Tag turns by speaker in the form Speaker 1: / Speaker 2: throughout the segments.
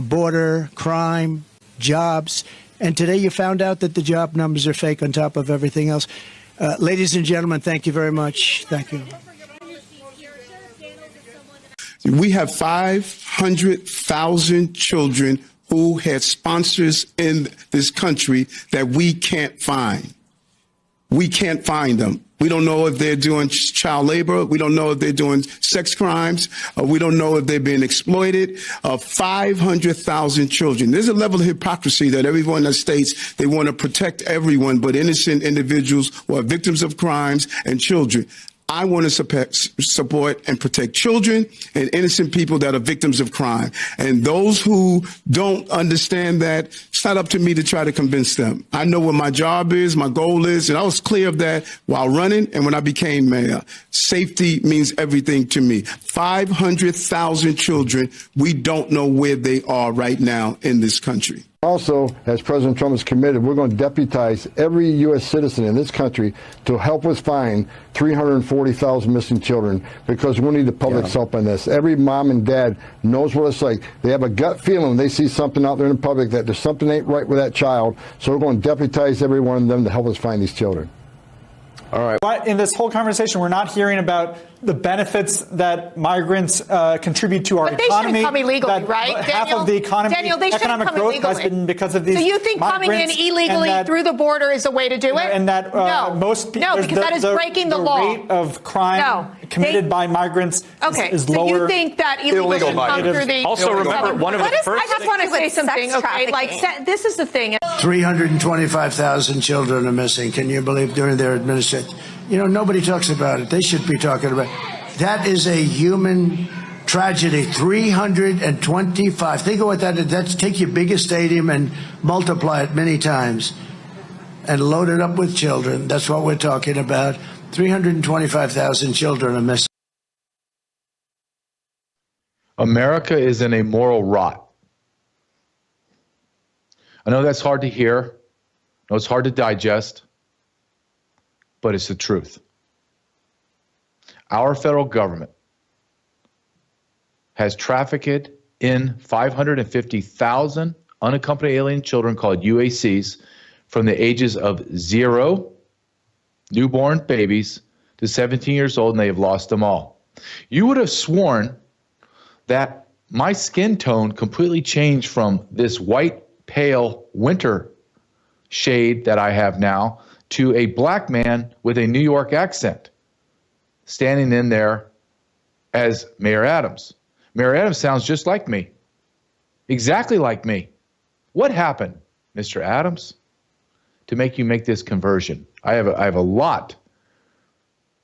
Speaker 1: border, crime, jobs. And today you found out that the job numbers are fake on top of everything else. Ladies and gentlemen, thank you very much. Thank you.
Speaker 2: We have 500,000 children who had sponsors in this country that we can't find. We can't find them. We don't know if they're doing child labor. We don't know if they're doing sex crimes. We don't know if they're being exploited. 500,000 children. There's a level of hypocrisy that everyone that states they want to protect everyone but innocent individuals who are victims of crimes and children. I want to support and protect children and innocent people that are victims of crime. And those who don't understand that, it's not up to me to try to convince them. I know what my job is, my goal is, and I was clear of that while running and when I became mayor. Safety means everything to me. 500,000 children, we don't know where they are right now in this country.
Speaker 3: Also, as President Trump is committed, we're going to deputize every U.S. citizen in this country to help us find 340,000 missing children, because we need the public's help on this. Every mom and dad knows what it's like. They have a gut feeling when they see something out there in the public that there's something ain't right with that child. So we're going to deputize every one of them to help us find these children.
Speaker 4: All right.
Speaker 5: But in this whole conversation, we're not hearing about the benefits that migrants contribute to our economy.
Speaker 6: But they shouldn't come illegally, right?
Speaker 5: Half of the economy,
Speaker 6: Daniel, they shouldn't
Speaker 5: economic
Speaker 6: come
Speaker 5: growth
Speaker 6: illegally.
Speaker 5: has been because of these.
Speaker 6: So you think coming in illegally through the border is the way to do it?
Speaker 5: And that most people,
Speaker 6: no, because that is breaking the law.
Speaker 5: The rate of crime committed by migrants is lower.
Speaker 6: So you think that illegal should come through the?
Speaker 4: Also, remember one of the first.
Speaker 6: I just want to say something. Okay, like this is the thing.
Speaker 1: 325,000 children are missing. Can you believe during their administration? You know, nobody talks about it. They should be talking about it. That is a human tragedy. 325. Think of what that is. That's take your biggest stadium and multiply it many times and load it up with children. That's what we're talking about. 325,000 children are missing.
Speaker 4: America is in a moral rot. I know that's hard to hear. I know it's hard to digest, but it's the truth. Our federal government has trafficked in 550,000 unaccompanied alien children called UACs from the ages of 0, newborn babies, to 17 years old, and they have lost them all. You would have sworn that my skin tone completely changed from this white, pale winter shade that I have now to a black man with a New York accent standing in there as Mayor Adams. Mayor Adams sounds just like me, exactly like me. What happened, Mr. Adams, to make you make this conversion? I have a lot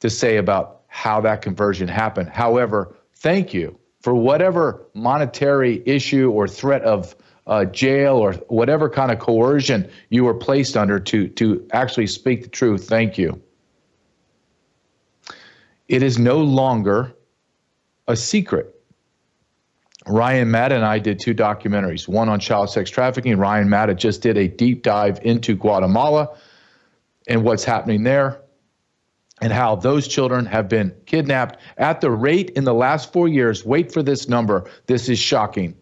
Speaker 4: to say about how that conversion happened. However, thank you for whatever monetary issue or threat of jail or whatever kind of coercion you were placed under to actually speak the truth. Thank you. It is no longer a secret. Ryan Matta and I did 2 documentaries, one on child sex trafficking. Ryan Matta just did a deep dive into Guatemala and what's happening there and how those children have been kidnapped at the rate in the last 4 years. Wait for this number. This is shocking.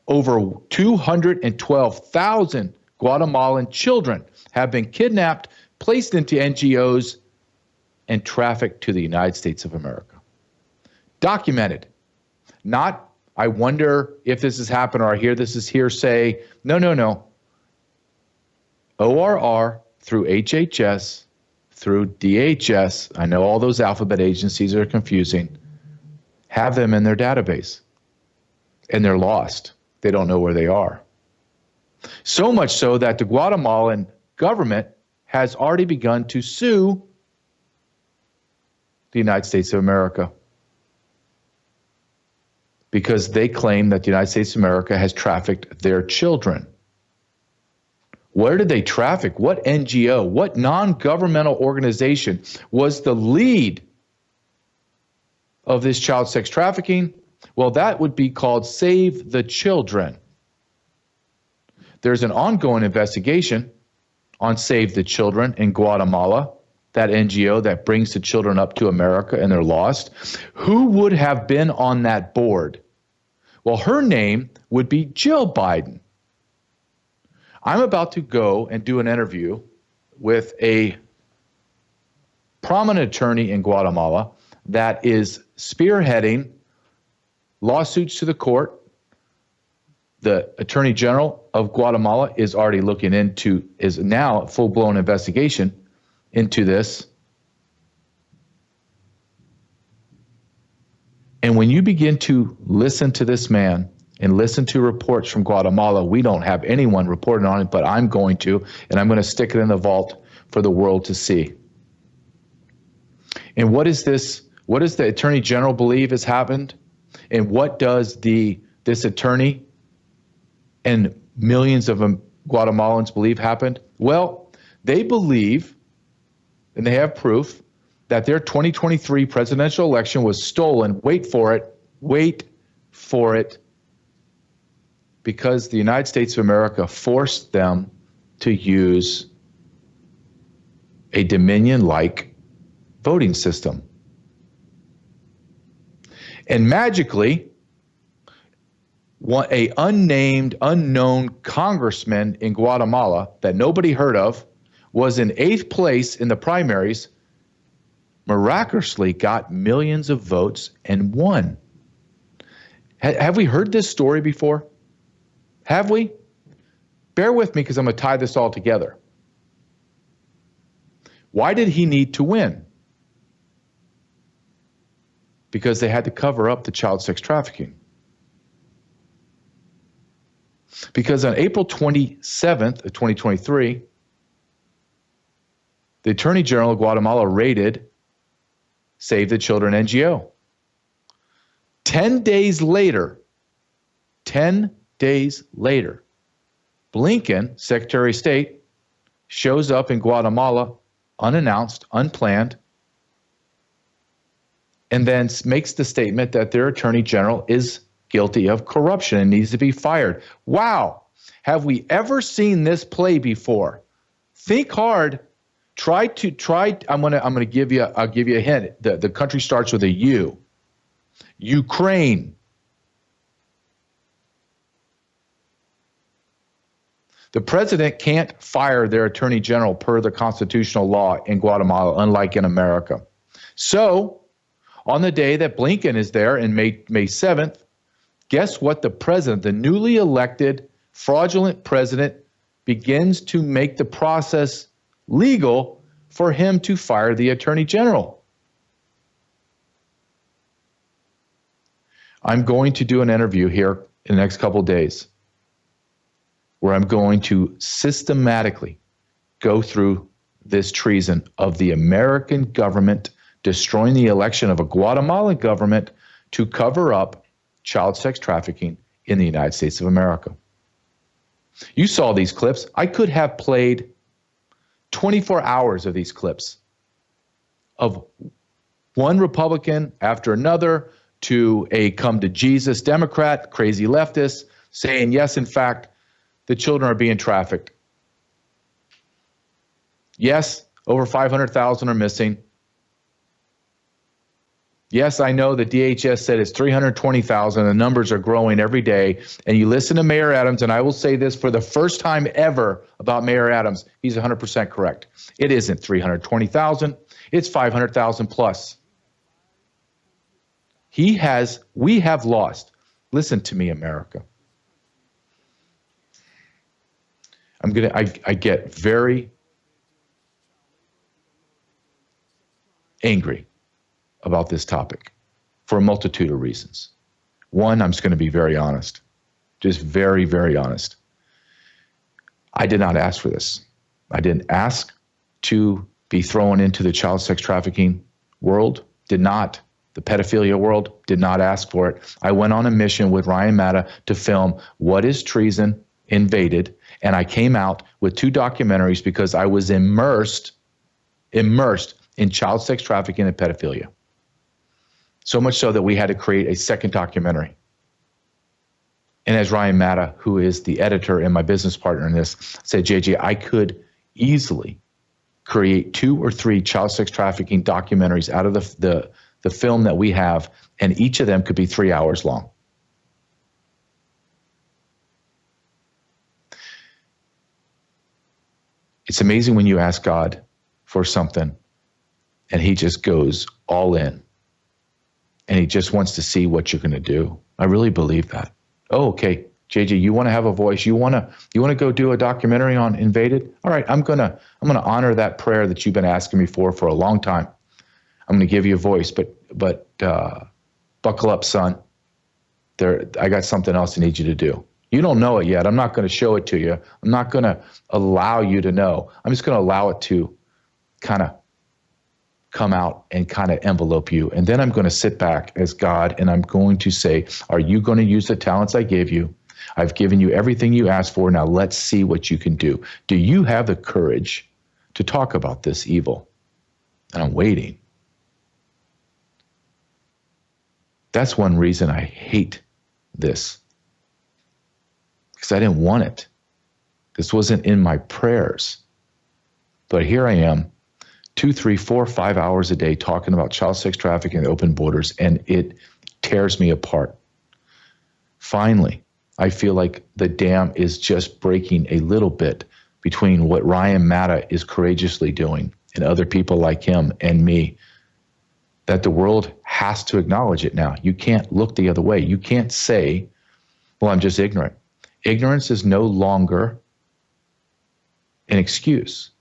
Speaker 4: Over 212,000 Guatemalan children have been kidnapped, placed into NGOs, and trafficked to the United States of America. Documented. Not, I wonder if this has happened or I hear this is hearsay. No. ORR through HHS, through DHS, I know all those alphabet agencies are confusing, have them in their database. And they're lost. They don't know where they are. So much so that the Guatemalan government has already begun to sue the United States of America because they claim that the United States of America has trafficked their children. Where did they traffic? What NGO, what non-governmental organization was the lead of this child sex trafficking? Well, that would be called Save the Children. There's an ongoing investigation on Save the Children in Guatemala, that NGO that brings the children up to America and they're lost. Who would have been on that board? Well, her name would be Jill Biden. I'm about to go and do an interview with a prominent attorney in Guatemala that is spearheading lawsuits to the court. The Attorney General of Guatemala is already looking into, is now a full-blown investigation into this. And when you begin to listen to this man and listen to reports from Guatemala, we don't have anyone reporting on it, but I'm going to, and I'm going to stick it in the vault for the world to see. And what is this? What does the Attorney General believe has happened? And what does this attorney and millions of Guatemalans believe happened? Well, they believe, and they have proof, that their 2023 presidential election was stolen. Wait for it, because the United States of America forced them to use a Dominion-like voting system. And magically, a unnamed, unknown congressman in Guatemala that nobody heard of was in 8th place in the primaries, miraculously got millions of votes and won. Have we heard this story before? Have we? Bear with me because I'm going to tie this all together. Why did he need to win? Because they had to cover up the child sex trafficking. Because on April 27th of 2023, the Attorney General of Guatemala raided Save the Children NGO. 10 days later, Blinken, Secretary of State, shows up in Guatemala unannounced, unplanned, and then makes the statement that their Attorney General is guilty of corruption and needs to be fired. Wow. Have we ever seen this play before? Think hard. I'm gonna give you a hint. The country starts with a U. Ukraine. The president can't fire their attorney general per the constitutional law in Guatemala, unlike in America. So, on the day that Blinken is there in May 7th, guess what? The president, the newly elected fraudulent president, begins to make the process legal for him to fire the attorney general. I'm going to do an interview here in the next couple of days where I'm going to systematically go through this treason of the American government destroying the election of a Guatemalan government to cover up child sex trafficking in the United States of America. You saw these clips. I could have played 24 hours of these clips of one Republican after another to a come to Jesus Democrat, crazy leftist, saying, yes, in fact, the children are being trafficked. Yes, over 500,000 are missing. Yes, I know the DHS said it's 320,000. The numbers are growing every day. And you listen to Mayor Adams, and I will say this for the first time ever about Mayor Adams. He's 100% correct. It isn't 320,000. It's 500,000 plus. We have lost. Listen to me, America. I get very angry about this topic for a multitude of reasons. One, I'm just going to be very honest, just very, very honest. I did not ask for this. I didn't ask to be thrown into the child sex trafficking world, did not. The pedophilia world, did not ask for it. I went on a mission with Ryan Matta to film What is Treason Invaded, and I came out with 2 documentaries because I was immersed in child sex trafficking and pedophilia. So much so that we had to create a second documentary. And as Ryan Matta, who is the editor and my business partner in this, said, JJ, I could easily create 2 or 3 child sex trafficking documentaries out of the film that we have, and each of them could be 3 hours long. It's amazing when you ask God for something and he just goes all in and he just wants to see what you're going to do. I really believe that. Oh, okay, JJ, you want to have a voice? You want to go do a documentary on Invaded? All right, I'm gonna honor that prayer that you've been asking me for a long time. I'm going to give you a voice, but buckle up, son. I got something else I need you to do. You don't know it yet. I'm not going to show it to you. I'm not going to allow you to know. I'm just going to allow it to kind of come out and kind of envelope you. And then I'm going to sit back as God and I'm going to say, are you going to use the talents I gave you? I've given you everything you asked for. Now let's see what you can do. Do you have the courage to talk about this evil? And I'm waiting. That's one reason I hate this. Because I didn't want it. This wasn't in my prayers. But here I am, 2, 3, 4, 5 hours a day talking about child sex trafficking and open borders, and it tears me apart. Finally, I feel like the dam is just breaking a little bit between what Ryan Matta is courageously doing and other people like him and me, that the world has to acknowledge it now. You can't look the other way. You can't say, well, I'm just ignorant. Ignorance is no longer an excuse.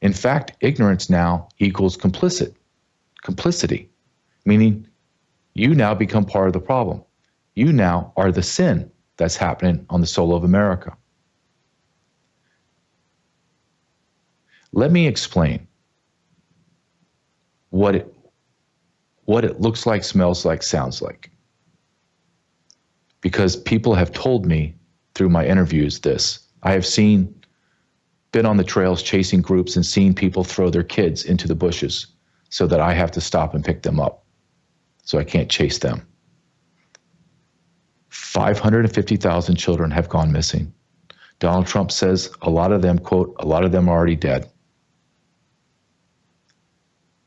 Speaker 4: In fact, ignorance now equals complicity, meaning you now become part of the problem. You now are the sin that's happening on the soul of America. Let me explain what it looks like, smells like, sounds like. Because people have told me through my interviews this. I have been on the trails chasing groups and seen people throw their kids into the bushes so that I have to stop and pick them up. So I can't chase them. 550,000 children have gone missing. Donald Trump says a lot of them, quote, a lot of them are already dead.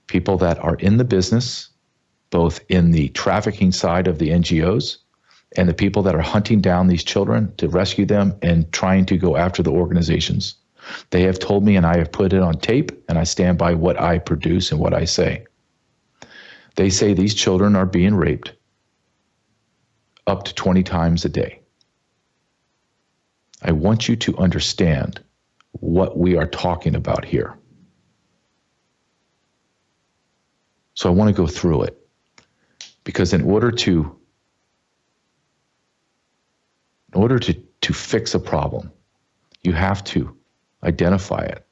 Speaker 4: People that are in the business, both in the trafficking side of the NGOs and the people that are hunting down these children to rescue them and trying to go after the organizations. They have told me, and I have put it on tape, and I stand by what I produce and what I say. They say these children are being raped up to 20 times a day. I want you to understand what we are talking about here. So I want to go through it, because in order to fix a problem, you have to identify it,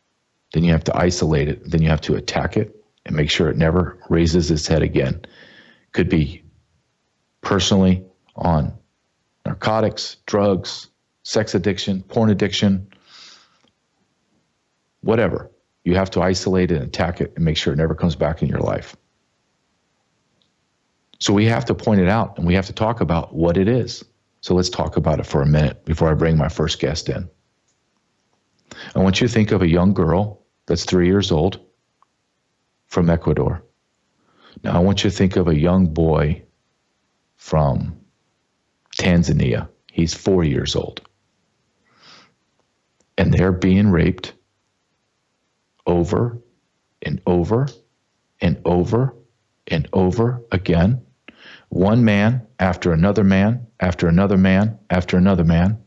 Speaker 4: then you have to isolate it, then you have to attack it and make sure it never raises its head again. Could be personally on narcotics, drugs, sex addiction, porn addiction, whatever. You have to isolate it and attack it and make sure it never comes back in your life. So we have to point it out and we have to talk about what it is. So let's talk about it for a minute before I bring my first guest in. I want you to think of a young girl that's 3 years old from Ecuador. Now I want you to think of a young boy from Tanzania. He's 4 years old. And they're being raped over and over and over and over again. One man after another man after another man after another man.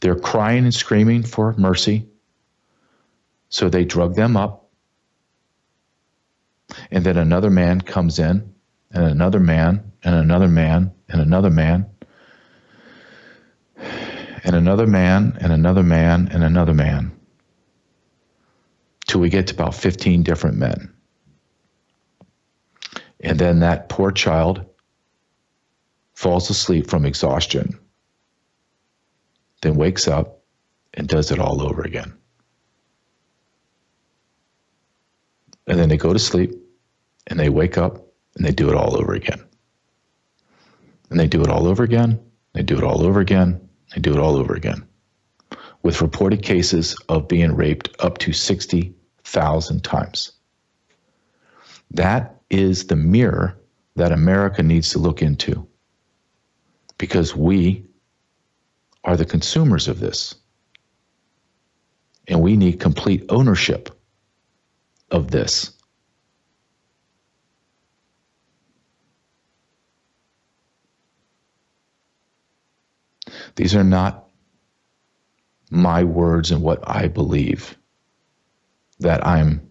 Speaker 4: They're crying and screaming for mercy. So they drug them up. And then another man comes in, and another man, and another man, and another man, and another man, and another man, and another man, till we get to about 15 different men. And then that poor child falls asleep from exhaustion, then wakes up and does it all over again. And then they go to sleep and they wake up and they do it all over again. And they do it all over again. They do it all over again. They do it all over again. With reported cases of being raped up to 60,000 times. That is the mirror that America needs to look into. Because we are the consumers of this. And we need complete ownership of this. These are not my words and what I believe that I'm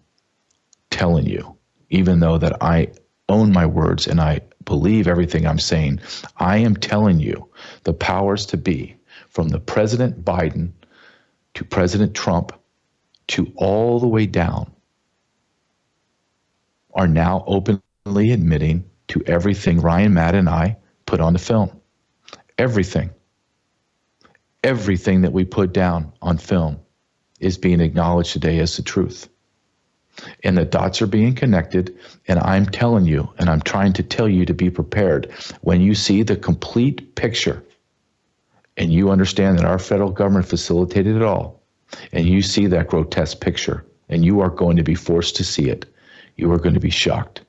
Speaker 4: telling you, even though that I own my words and I believe everything I'm saying. I am telling you the powers to be, from the President Biden to President Trump to all the way down, are now openly admitting to everything Ryan, Matt, and I put on the film. Everything. Everything that we put down on film is being acknowledged today as the truth. And the dots are being connected, and I'm telling you, and I'm trying to tell you to be prepared. When you see the complete picture, and you understand that our federal government facilitated it all, and you see that grotesque picture, and you are going to be forced to see it, you are going to be shocked.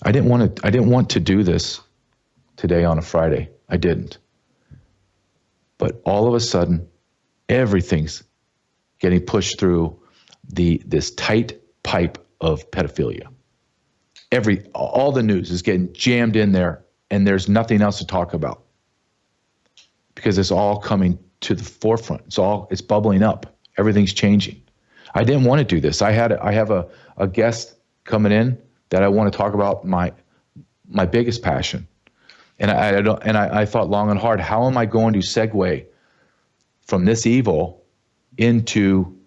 Speaker 4: I didn't want to do this today on a Friday. I didn't. But all of a sudden, everything's getting pushed through this tight pipe of pedophilia. All the news is getting jammed in there, and there's nothing else to talk about because it's all coming to the forefront. It's bubbling up. Everything's changing. I didn't want to do this. I have a guest coming in that I want to talk about my biggest passion. And I thought long and hard, how am I going to segue from this evil into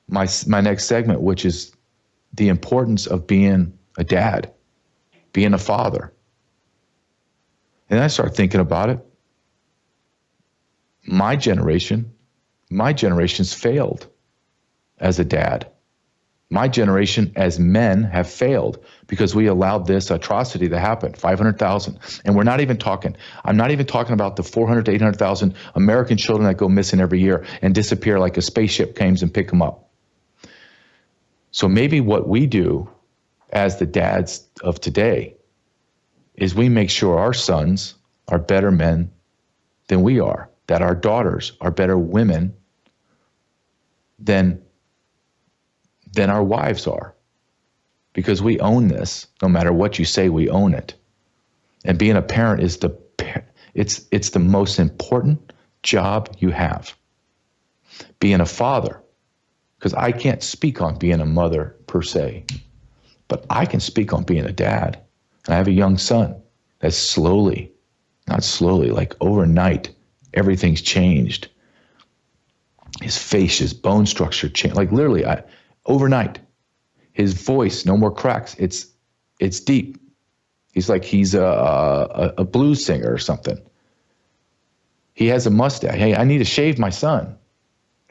Speaker 4: my next segment, which is the importance of being a dad, being a father. And I started thinking about it. My generation's failed as a dad. My generation as men have failed because we allowed this atrocity to happen, 500,000. And I'm not even talking about the 400 to 800,000 American children that go missing every year and disappear like a spaceship comes and pick them up. So maybe what we do as the dads of today is we make sure our sons are better men than we are, that our daughters are better women than our wives are, because we own this. No matter what you say, we own it. And being a parent is it's the most important job you have. Being a father, because I can't speak on being a mother per se, but I can speak on being a dad. And I have a young son that's not slowly, like overnight, everything's changed. His face, his bone structure changed, like literally, overnight. His voice, no more cracks. It's deep. He's a blues singer or something. He has a mustache. Hey, I need to shave my son,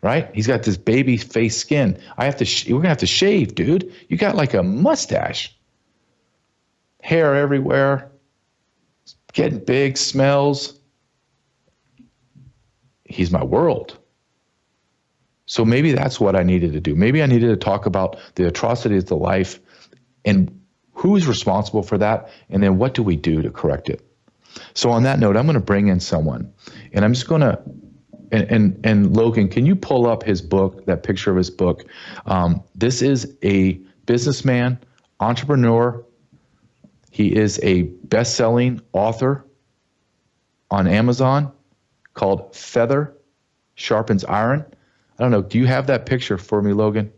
Speaker 4: right? He's got this baby face skin. We're gonna have to shave, dude. You got like a mustache. Hair everywhere. Getting big, smells. He's my world. So maybe that's what I needed to do. Maybe I needed to talk about the atrocities of life and who's responsible for that, and then what do we do to correct it. So on that note, I'm going to bring in someone, and I'm just going to, and Logan, can you pull up his book, that picture of his book? This is a businessman, entrepreneur. He is a best-selling author on Amazon called Feather Sharpens Iron. I don't know. Do you have that picture for me, Logan?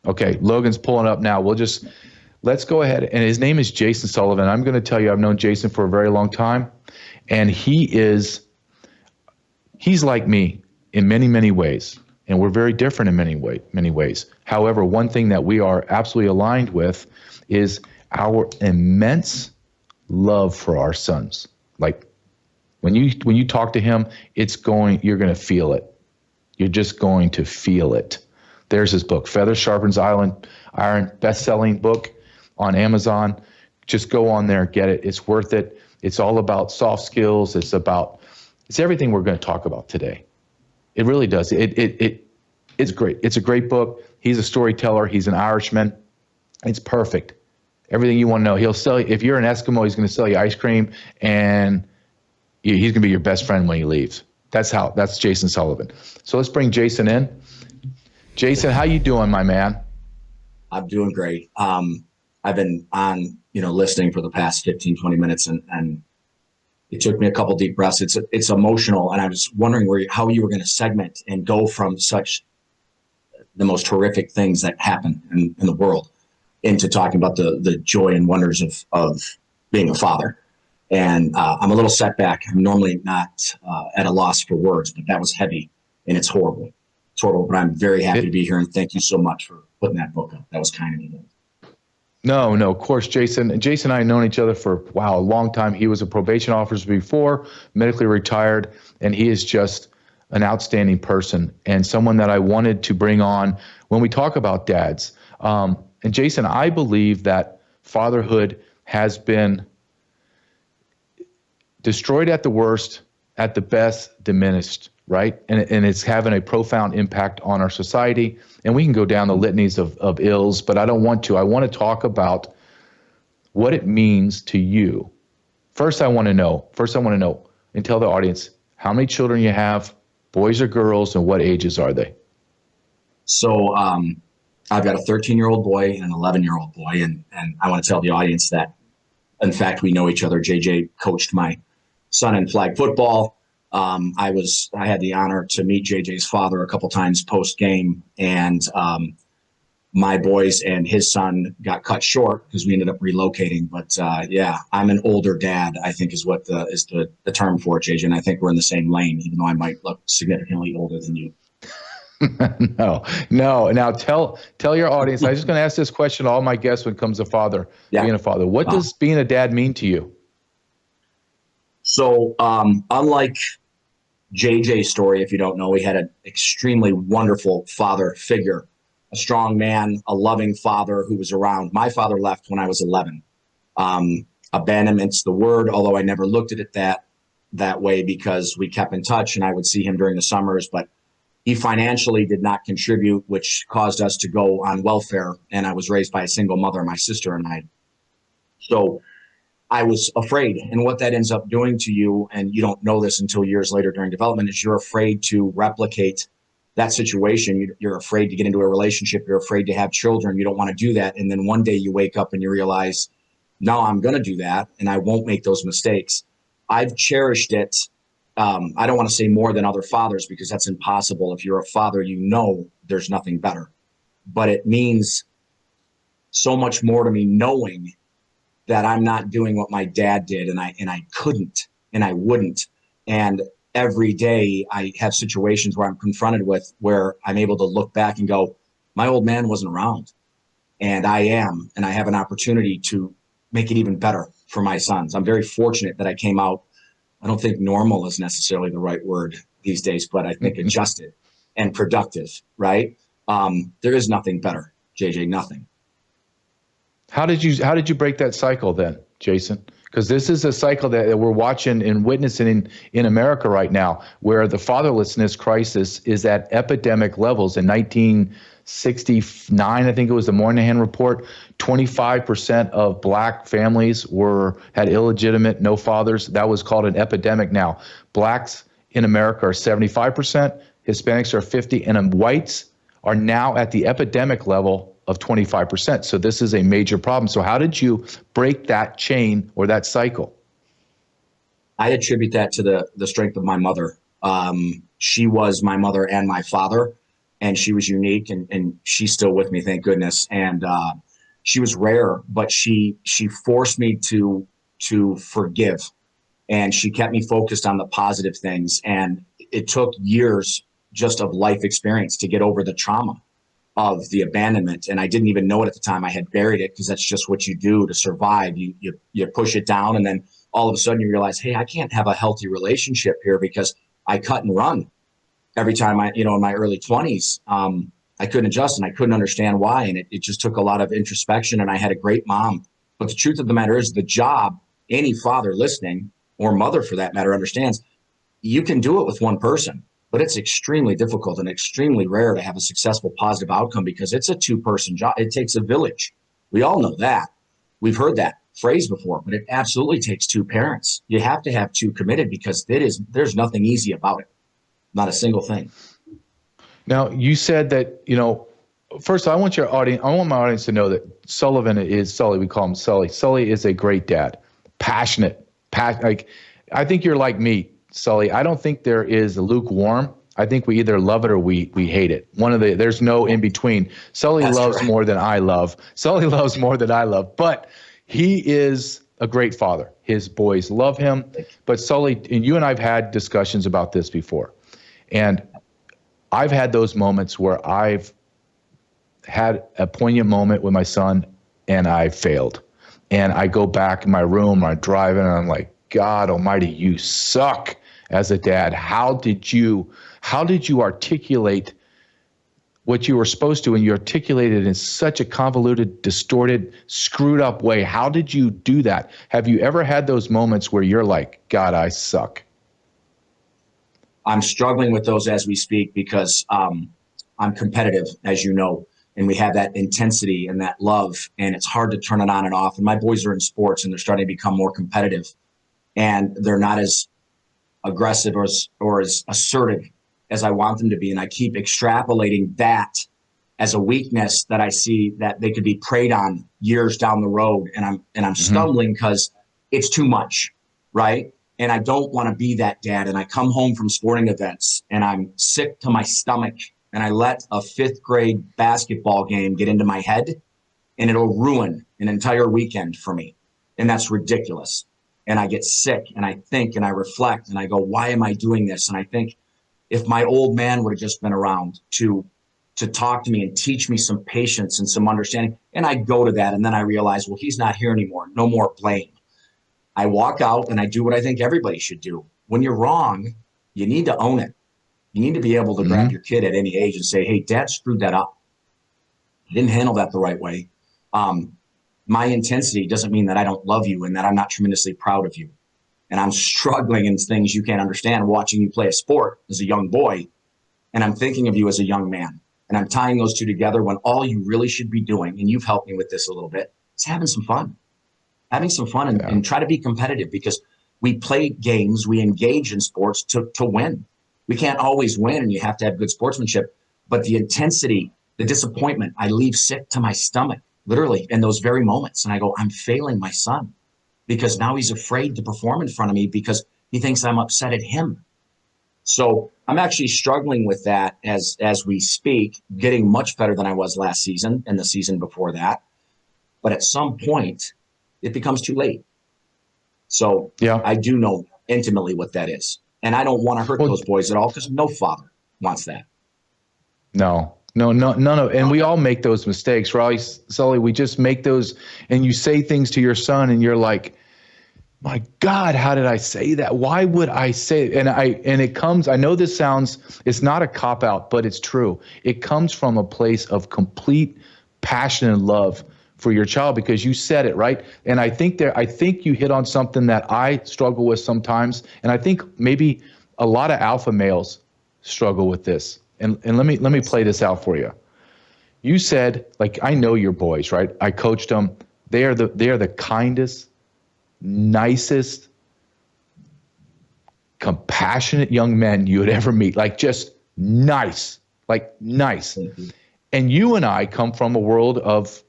Speaker 4: Okay, Logan's pulling up now. Let's go ahead. And his name is Jason Sullivan. I'm going to tell you, I've known Jason for a very long time. And he's like me in many, many ways. And we're very different in many ways. However, one thing that we are absolutely aligned with is our immense love for our sons. Like when you talk to him, you're going to feel it. You're just going to feel it. There's his book, Feather Sharpens Iron, best-selling book on Amazon. Just go on there and get it. It's worth it. It's all about soft skills. It's everything we're going to talk about today. It really does. It's great. It's a great book. He's a storyteller. He's an Irishman. It's perfect. Everything you want to know. He'll sell you. If you're an Eskimo, he's going to sell you ice cream and he's going to be your best friend when he leaves. That's Jason Sullivan. So let's bring Jason in. Jason, how you doing, my man?
Speaker 7: I'm doing great. I've been on, listening for the past 15, 20 minutes, and it took me a couple deep breaths. It's emotional, and I was wondering how you were going to segment and go from the most horrific things that happen in the world into talking about the joy and wonders of being a father. And I'm a little setback. I'm normally not at a loss for words, but that was heavy, and it's horrible. It's horrible, but I'm very happy to be here, and thank you so much for putting that book up. That was kind of you.
Speaker 4: No, of course, Jason. Jason and I have known each other for, a long time. He was a probation officer before, medically retired, and he is just an outstanding person and someone that I wanted to bring on when we talk about dads. And Jason, I believe that fatherhood has been destroyed at the worst, at the best, diminished, right? And it's having a profound impact on our society. And we can go down the litanies of ills, but I don't want to. I want to talk about what it means to you. First, I want to know, and tell the audience how many children you have, boys or girls, and what ages are they?
Speaker 7: So I've got a 13-year-old boy and an 11-year-old boy. And I want to tell the audience that, in fact, we know each other. JJ coached my son in flag football. I had the honor to meet JJ's father a couple times post game, and my boys and his son got cut short because we ended up relocating. But I'm an older dad, I think is what is the term for it, JJ. And I think we're in the same lane, even though I might look significantly older than you.
Speaker 4: No. Now tell your audience. I'm just going to ask this question to all my guests when it comes to being a father. What does being a dad mean to you?
Speaker 7: So unlike JJ's story, if you don't know, he had an extremely wonderful father figure, a strong man, a loving father who was around. My father left when I was 11. Abandonment's the word, although I never looked at it that way because we kept in touch and I would see him during the summers, but he financially did not contribute, which caused us to go on welfare. And I was raised by a single mother, my sister and I. So I was afraid. And what that ends up doing to you, and you don't know this until years later during development, is you're afraid to replicate that situation. You're afraid to get into a relationship. You're afraid to have children. You don't want to do that. And then one day you wake up and you realize, no, I'm going to do that. And I won't make those mistakes. I've cherished it. I don't want to say more than other fathers because that's impossible. If you're a father, there's nothing better. But it means so much more to me knowing that I'm not doing what my dad did, and I couldn't, and I wouldn't. And every day I have situations where I'm confronted with where I'm able to look back and go, my old man wasn't around, and I am, and I have an opportunity to make it even better for my sons. I'm very fortunate that I came out. I don't think normal is necessarily the right word these days, but I think adjusted and productive, right? There is nothing better, JJ, nothing.
Speaker 4: How did you break that cycle then, Jason? Because this is a cycle that we're watching and witnessing in America right now, where the fatherlessness crisis is at epidemic levels. In 1969, I think it was the Moynihan report, 25% of black families had illegitimate, no fathers. That was called an epidemic. Now, blacks in America are 75%, Hispanics are 50%, and whites are now at the epidemic level of 25%. So this is a major problem. So how did you break that chain or that cycle?
Speaker 7: I attribute that to the strength of my mother. She was my mother and my father, and she was unique, and she's still with me, thank goodness. And she was rare, but she forced me to forgive, and she kept me focused on the positive things. And it took years just of life experience to get over the trauma of the abandonment. And I didn't even know it at the time. I had buried it because that's just what you do to survive. You push it down, and then all of a sudden you realize, hey, I can't have a healthy relationship here because I cut and run every time in my early 20s. I couldn't adjust, and I couldn't understand why. And it just took a lot of introspection, and I had a great mom. But the truth of the matter is, the job, any father listening, or mother for that matter, understands, you can do it with one person. But it's extremely difficult and extremely rare to have a successful, positive outcome because it's a two-person job. It takes a village. We all know that. We've heard that phrase before, but it absolutely takes two parents. You have to have two committed because there's nothing easy about it. Not a single thing.
Speaker 4: Now, you said that, first I want my audience to know that Sullivan is Sully. We call him Sully. Sully is a great dad, passionate. Like, I think you're like me, Sully. I don't think there is a lukewarm. I think we either love it or we hate it. There's no in between. Sully loves more than I love. Sully loves more than I love, but he is a great father. His boys love him. But Sully, and you and I've had discussions about this before. And I've had those moments where I've had a poignant moment with my son and I failed. And I go back in my room, I'm driving, and I'm like, God almighty, you suck as a dad. How did you articulate what you were supposed to, and you articulated it in such a convoluted, distorted, screwed up way? How did you do that? Have you ever had those moments where you're like, God, I suck?
Speaker 7: I'm struggling with those as we speak because I'm competitive, as you know, and we have that intensity and that love, and it's hard to turn it on and off. And my boys are in sports, and they're starting to become more competitive, and they're not as aggressive or as assertive as I want them to be. And I keep extrapolating that as a weakness that I see that they could be preyed on years down the road. And I'm stumbling because it's too much, right? And I don't want to be that dad. And I come home from sporting events and I'm sick to my stomach, and I let a 5th grade basketball game get into my head, and it'll ruin an entire weekend for me. And that's ridiculous. And I get sick, and I think, and I reflect, and I go, why am I doing this? And I think if my old man would have just been around to talk to me and teach me some patience and some understanding. And I go to that, and then I realize, well, he's not here anymore. No more blame. I walk out and I do what I think everybody should do. When you're wrong, you need to own it. You need to be able to grab your kid at any age and say, hey, Dad screwed that up. I didn't handle that the right way. My intensity doesn't mean that I don't love you and that I'm not tremendously proud of you. And I'm struggling in things you can't understand watching you play a sport as a young boy. And I'm thinking of you as a young man. And I'm tying those two together when all you really should be doing, and you've helped me with this a little bit, is having some fun. Having some fun and try to be competitive, because we play games, we engage in sports to win. We can't always win, and you have to have good sportsmanship. But the intensity, the disappointment, I leave sick to my stomach, literally, in those very moments. And I go, I'm failing my son because now he's afraid to perform in front of me because he thinks I'm upset at him. So I'm actually struggling with that as we speak, getting much better than I was last season and the season before that. But at some point, it becomes too late. So I do know intimately what that is. And I don't want to hurt those boys at all, because no father wants that. No. And we all make those mistakes, right? Sully, we just make those, and you say things to your son and you're like, my God, how did I say that? Why would I say it? And it comes, I know this sounds, it's not a cop out, but it's true. It comes from a place of complete passion and love for your child, because you said it, right? And I think you hit on something that I struggle with sometimes. And I think maybe a lot of alpha males struggle with this. And let me play this out for you. You said, like, I know your boys, right? I coached them. They are the kindest, nicest, compassionate young men you would ever meet. Like, just nice, like nice. Mm-hmm. And you and I come from a world of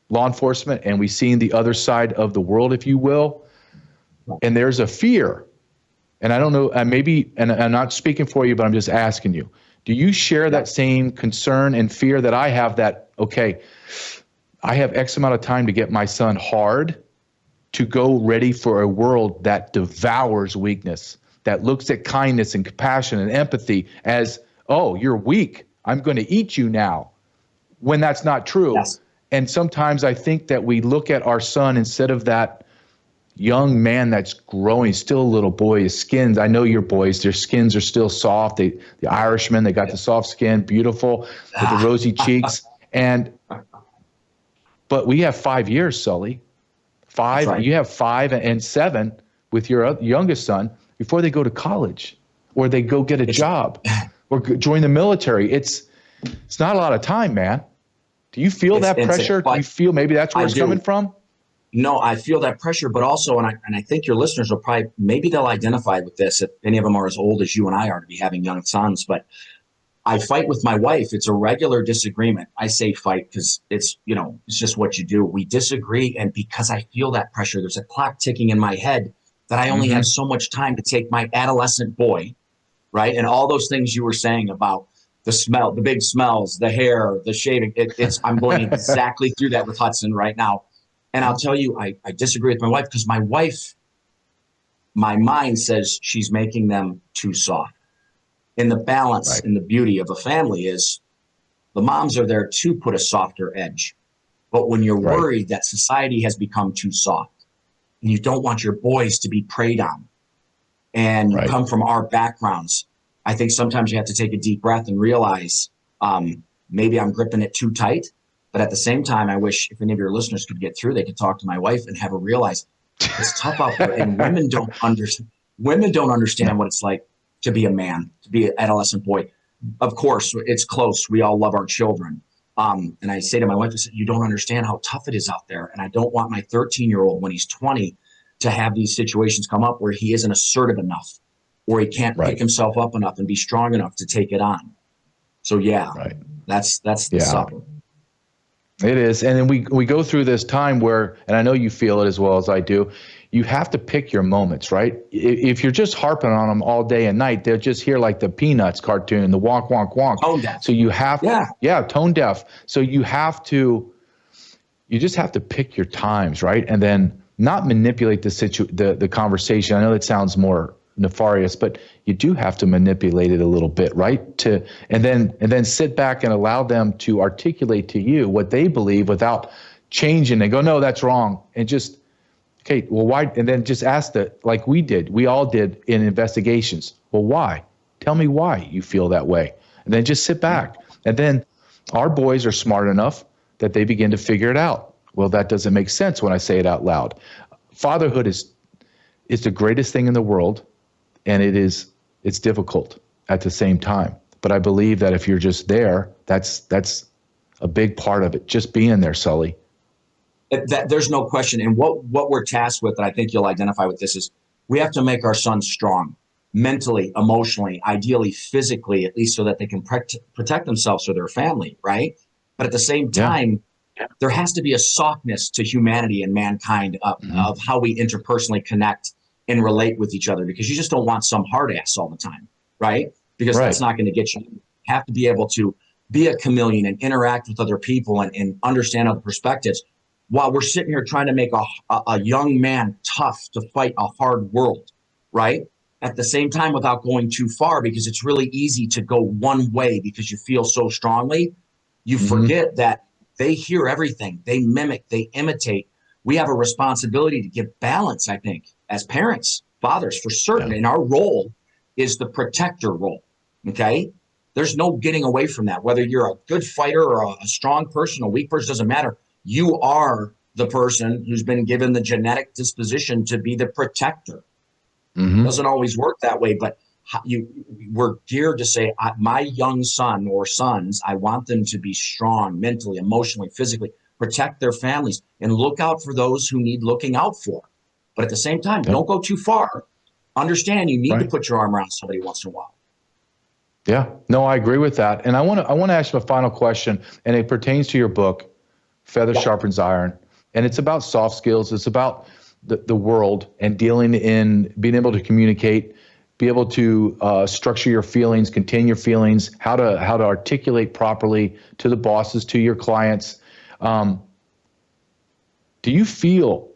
Speaker 7: law enforcement, and we've seen the other side of the world, if you will. And there's a fear. And I don't know, maybe, and I'm not speaking for you, but I'm just asking you, do you share that same concern and fear that I have, that, okay, I have X amount of time to get my son hard to go ready for a world that devours weakness, that looks at kindness and compassion and empathy as, oh, you're weak, I'm going to eat you now, when that's not true. Yes. And sometimes I think that we look at our son instead of that young man that's growing, still a little boy, his skins. I know your boys, their skins are still soft. The Irishmen, they got the soft skin, beautiful, with the rosy cheeks. But we have 5 years, Sully. 5, right. You have 5 and 7 with your youngest son before they go to college, or they go get a job, or join the military. It's not a lot of time, man. Do you feel that pressure? Do you feel maybe that's where it's coming from? No, I feel that pressure, but also, and I think your listeners will probably, maybe they'll identify with this if any of them are as old as you and I are to be having young sons, but I fight with my wife. It's a regular disagreement. I say fight because it's, it's just what you do. We disagree. And because I feel that pressure, there's a clock ticking in my head that I only have so much time to take my adolescent boy, right? And all those things you were saying about the smell, the big smells, the hair, the shaving. I'm going exactly through that with Hudson right now. And I'll tell you, I disagree with my wife because my wife, my mind says she's making them too soft. And the balance and the beauty of a family is the moms are there to put a softer edge. But when you're worried that society has become too soft and you don't want your boys to be preyed on and you come from our backgrounds, I think sometimes you have to take a deep breath and realize maybe I'm gripping it too tight. But at the same time, I wish if any of your listeners could get through, they could talk to my wife and have her realize it's tough out there. And women don't understand what it's like to be a man, to be an adolescent boy. Of course, it's close. We all love our children. And I say to my wife, I said, you don't understand how tough it is out there. And I don't want my 13-year-old when he's 20 to have these situations come up where he isn't assertive enough or he can't pick himself up enough and be strong enough to take it on. So that's the supper.
Speaker 4: It is. And then we go through this time where, and I know you feel it as well as I do, you have to pick your moments, right? If you're just harping on them all day and night, they'll just hear like the Peanuts cartoon, the wonk, wonk, wonk.
Speaker 7: Tone deaf.
Speaker 4: So you have, tone deaf. So you just have to pick your times, right? And then not manipulate the conversation. I know that sounds more nefarious, but you do have to manipulate it a little bit, right? And then sit back and allow them to articulate to you what they believe without changing and go, no, that's wrong. And just, okay, well, why? And then just ask like we all did in investigations. Well, why? Tell me why you feel that way. And then just sit back. And then our boys are smart enough that they begin to figure it out. Well, that doesn't make sense when I say it out loud. Fatherhood is the greatest thing in the world. And it's difficult at the same time. But I believe that if you're just there, that's a big part of it. Just being there, Sully.
Speaker 7: There's no question. And what we're tasked with, and I think you'll identify with this, is we have to make our sons strong, mentally, emotionally, ideally, physically, at least so that they can protect themselves or their family, right? But at the same time, there has to be a softness to humanity and mankind of how we interpersonally connect and relate with each other, because you just don't want some hard ass all the time, right? Because that's not going to get you. You have to be able to be a chameleon and interact with other people and understand other perspectives while we're sitting here trying to make a young man tough to fight a hard world, right? At the same time, without going too far, because it's really easy to go one way because you feel so strongly. You forget that they hear everything. They mimic, they imitate. We have a responsibility to give balance, I think, as parents, fathers, for certain. And our role is the protector role, okay? There's no getting away from that. Whether you're a good fighter or a strong person, a weak person, doesn't matter. You are the person who's been given the genetic disposition to be the protector. It doesn't always work that way, but we're geared to say, my young son or sons, I want them to be strong mentally, emotionally, physically, protect their families, and look out for those who need looking out for. But at the same time, don't go too far. Understand you need to put your arm around somebody once in a while.
Speaker 4: Yeah, no, I agree with that. And I want to ask you a final question, and it pertains to your book, Feather Sharpens Iron. And it's about soft skills. It's about the world and being able to communicate, be able to structure your feelings, contain your feelings, how to articulate properly to the bosses, to your clients. Do you feel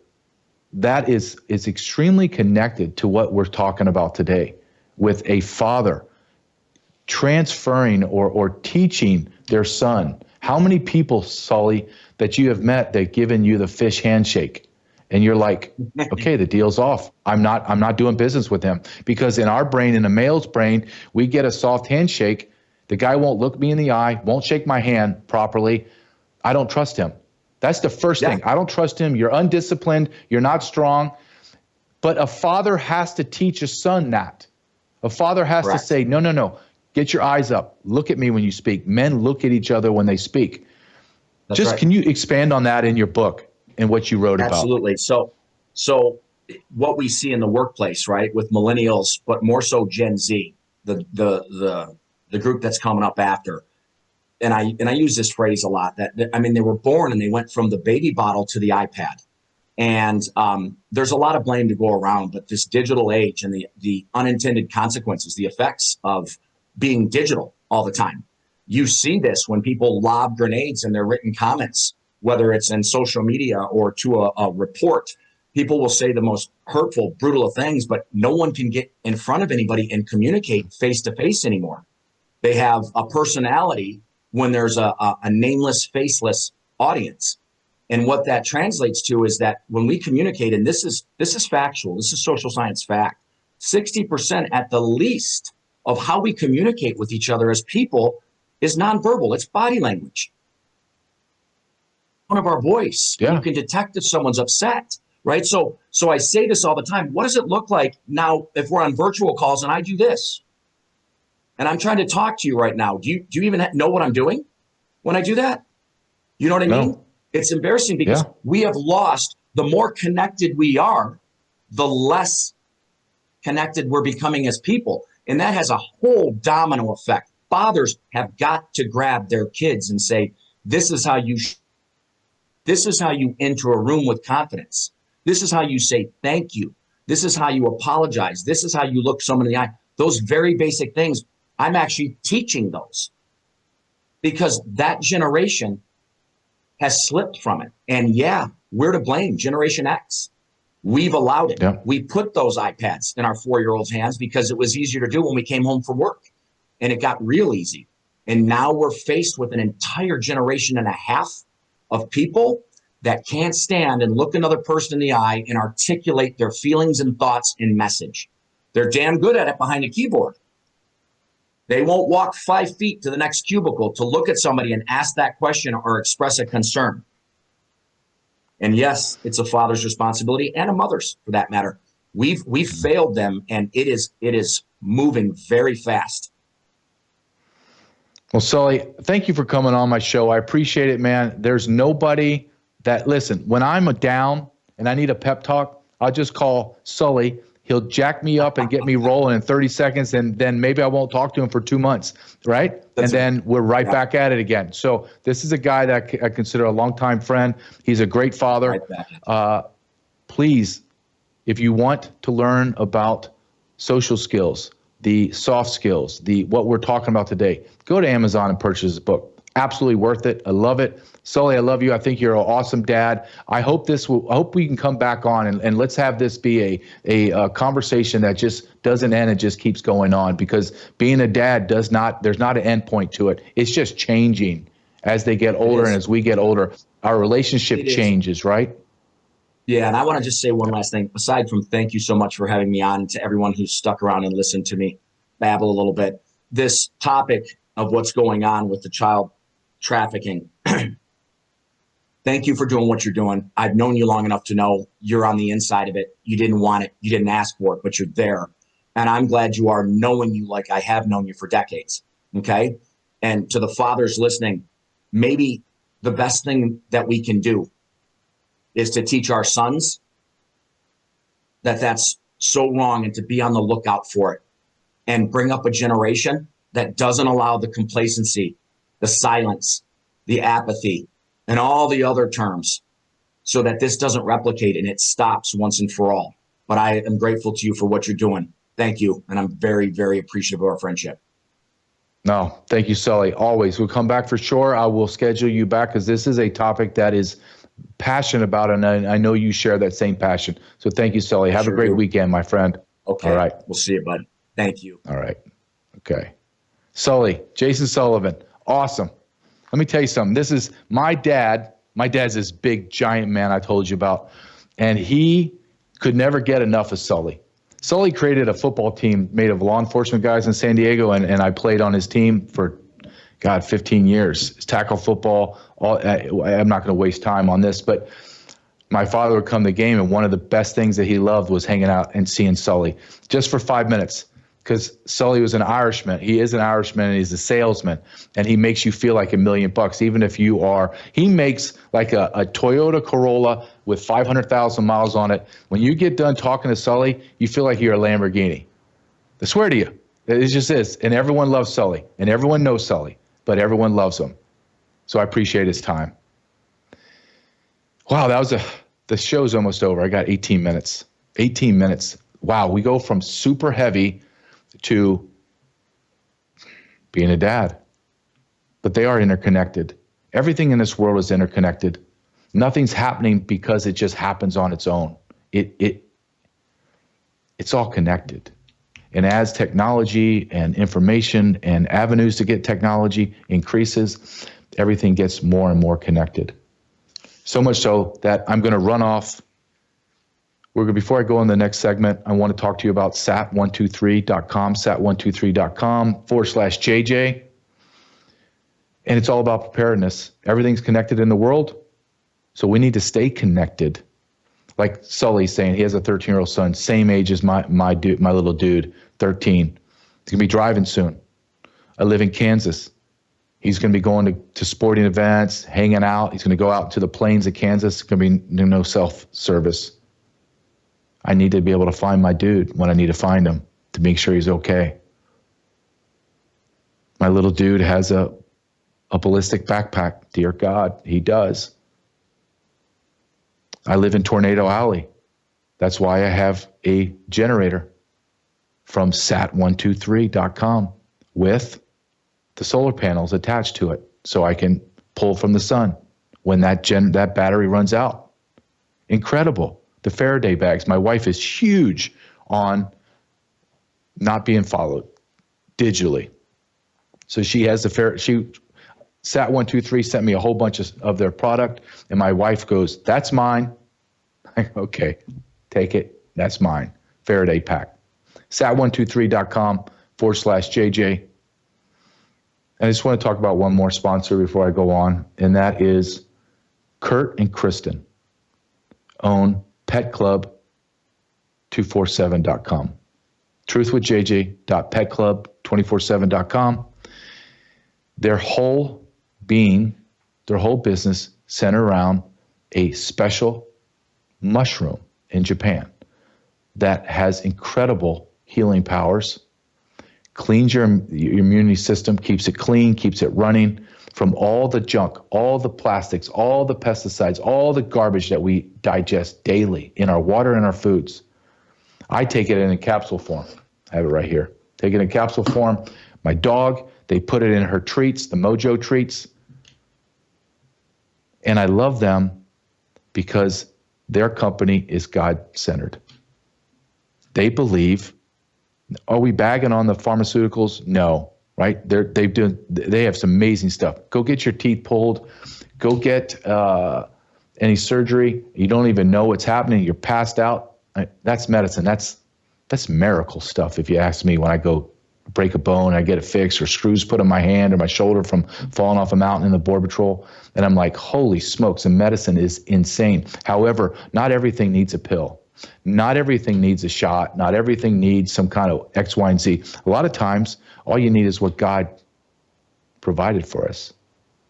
Speaker 4: that is extremely connected to what we're talking about today, with a father transferring or teaching their son? How many people, Sully, that you have met that given you the fish handshake, and you're like, okay, the deal's off. I'm not doing business with him, because in our brain, in a male's brain, we get a soft handshake. The guy won't look me in the eye, won't shake my hand properly. I don't trust him. That's the first thing. I don't trust him. You're undisciplined. You're not strong. But a father has to teach a son that. A father has to say, no. Get your eyes up. Look at me when you speak. Men look at each other when they speak. Can you expand on that in your book in what you wrote
Speaker 7: Absolutely. So what we see in the workplace, right, with millennials, but more so Gen Z, the group that's coming up after. And I use this phrase a lot, that they were born and they went from the baby bottle to the iPad. And there's a lot of blame to go around, but this digital age and the unintended consequences, the effects of being digital all the time. You see this when people lob grenades in their written comments, whether it's in social media or to a report. People will say the most hurtful, brutal of things, but no one can get in front of anybody and communicate face to face anymore. They have a personality when there's a nameless, faceless audience. And what that translates to is that when we communicate, and this is factual, this is social science fact, 60% at the least of how we communicate with each other as people is nonverbal. It's body language. One of our voice, you can detect if someone's upset, right? So I say this all the time. What does it look like now if we're on virtual calls and I do this? And I'm trying to talk to you right now. Do you even know what I'm doing when I do that? You know what I mean? It's embarrassing because we have lost, the more connected we are, the less connected we're becoming as people. And that has a whole domino effect. Fathers have got to grab their kids and say, this is how you enter a room with confidence. This is how you say thank you. This is how you apologize. This is how you look someone in the eye. Those very basic things, I'm actually teaching those because that generation has slipped from it. And we're to blame, Generation X. We've allowed it. Yeah. We put those iPads in our 4-year-olds' hands because it was easier to do when we came home from work. And it got real easy. And now we're faced with an entire generation and a half of people that can't stand and look another person in the eye and articulate their feelings and thoughts in message. They're damn good at it behind a keyboard. They won't walk 5 feet to the next cubicle to look at somebody and ask that question or express a concern. And yes, it's a father's responsibility and a mother's for that matter. We've failed them, and it is moving very fast.
Speaker 4: Well, Sully, thank you for coming on my show. I appreciate it, man. There's nobody that, listen, when I'm down and I need a pep talk, I'll just call Sully. He'll jack me up and get me rolling in 30 seconds, and then maybe I won't talk to him for 2 months, right? And then we're right back at it again. So this is a guy that I consider a longtime friend. He's a great father. Please, if you want to learn about social skills, the soft skills, what we're talking about today, go to Amazon and purchase this book. Absolutely worth it. I love it. Sully, I love you. I think you're an awesome dad. I hope we can come back on and let's have this be a conversation that just doesn't end and just keeps going on, because being a dad there's not an end point to it. It's just changing as they get older, and as we get older, our relationship changes, right?
Speaker 7: Yeah, and I want to just say one last thing. Aside from thank you so much for having me on, to everyone who's stuck around and listened to me babble a little bit, this topic of what's going on with the child trafficking. Thank you for doing what you're doing. I've known you long enough to know you're on the inside of it. You didn't want it. You didn't ask for it, but you're there. And I'm glad you are, knowing you like I have known you for decades. Okay. And to the fathers listening, maybe the best thing that we can do is to teach our sons that that's so wrong, and to be on the lookout for it, and bring up a generation that doesn't allow the complacency, the silence, the apathy, and all the other terms, so that this doesn't replicate and it stops once and for all. But I am grateful to you for what you're doing. Thank you. And I'm very, very appreciative of our friendship.
Speaker 4: No, thank you, Sully. Always. We'll come back for sure. I will schedule you back, because this is a topic that is passionate about, and I know you share that same passion. So thank you, Sully. Have a great weekend, my friend.
Speaker 7: Okay.
Speaker 4: All right.
Speaker 7: We'll see you, bud. Thank you.
Speaker 4: All right. Okay. Sully, Jason Sullivan. Awesome. Let me tell you something. This is my dad. My dad's this big, giant man I told you about, and he could never get enough of Sully. Sully created a football team made of law enforcement guys in San Diego, and I played on his team for, 15 years. Tackle football. I'm not going to waste time on this, but my father would come to the game, and one of the best things that he loved was hanging out and seeing Sully just for 5 minutes. because Sully was an Irishman. He is an Irishman, and he's a salesman, and he makes you feel like $1 million, even if you are. He makes like a Toyota Corolla with 500,000 miles on it. When you get done talking to Sully, you feel like you're a Lamborghini. I swear to you, it just is. And everyone loves Sully, and everyone knows Sully, but everyone loves him. So I appreciate his time. Wow, the show's almost over. I got 18 minutes. 18 minutes. Wow, we go from super heavy to being a dad. But they are interconnected. Everything in this world is interconnected. Nothing's happening because it just happens on its own. It's all connected. And as technology and information and avenues to get technology increases, everything gets more and more connected. So much so that I'm going to run off. Before I go on the next segment, I want to talk to you about sat123.com, sat123.com/JJ. And it's all about preparedness. Everything's connected in the world, so we need to stay connected. Like Sully's saying, he has a 13-year-old son, same age as my little dude, 13. He's going to be driving soon. I live in Kansas. He's going to be going to sporting events, hanging out. He's going to go out to the plains of Kansas. It's going to be no self-service. I need to be able to find my dude when I need to find him to make sure he's okay. My little dude has a ballistic backpack. Dear God, he does. I live in Tornado Alley. That's why I have a generator from sat123.com with the solar panels attached to it so I can pull from the sun when that battery runs out. Incredible. The Faraday bags. My wife is huge on not being followed digitally. So she has Sat123 sent me a whole bunch of their product, and my wife goes, "That's mine." I go, "Okay, take it. That's mine." Faraday pack. Sat123.com/JJ. I just want to talk about one more sponsor before I go on, and that is Kurt and Kristen own petclub247.com. truthwithjj.petclub247.com. Their whole business centered around a special mushroom in Japan that has incredible healing powers, cleans your immunity system, keeps it clean, keeps it running from all the junk, all the plastics, all the pesticides, all the garbage that we digest daily in our water and our foods. I take it in a capsule form. I have it right here. Take it in capsule form. My dog, they put it in her treats, the Mojo treats. And I love them because their company is God-centered. They believe, are we bagging on the pharmaceuticals? No. Right? They have some amazing stuff. Go get your teeth pulled. Go get any surgery. You don't even know what's happening. You're passed out. That's medicine. That's miracle stuff, if you ask me. When I go break a bone, I get it fixed, or screws put on my hand or my shoulder from falling off a mountain in the Border Patrol, and I'm like, holy smokes, and medicine is insane. However, not everything needs a pill. Not everything needs a shot. Not everything needs some kind of X, Y, and Z. A lot of times, all you need is what God provided for us.